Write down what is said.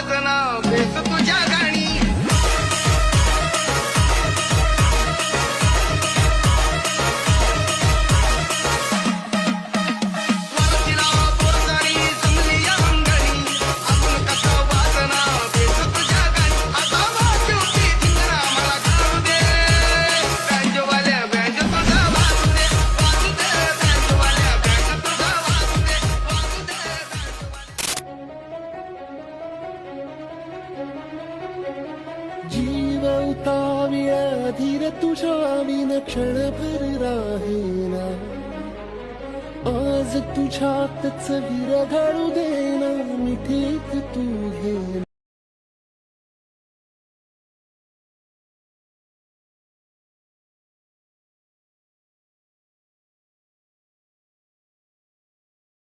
वाजना base तुझ्या गाणी वाजतीला पोरसारी जमली या अंगणी आपण कसा वाजना बेस तुझ्या गाणी आता वाजू ती धिंगरा मला गाऊ दे बँजोवाल्या बँज तुझा वाजू दे बँजोवाल्या बँज तुझा वाजू दे जीव उताविया धीर तुझ्या विन क्षणभर राहेना आज तुझ्यातच विरघळू देना मिठीत तू घे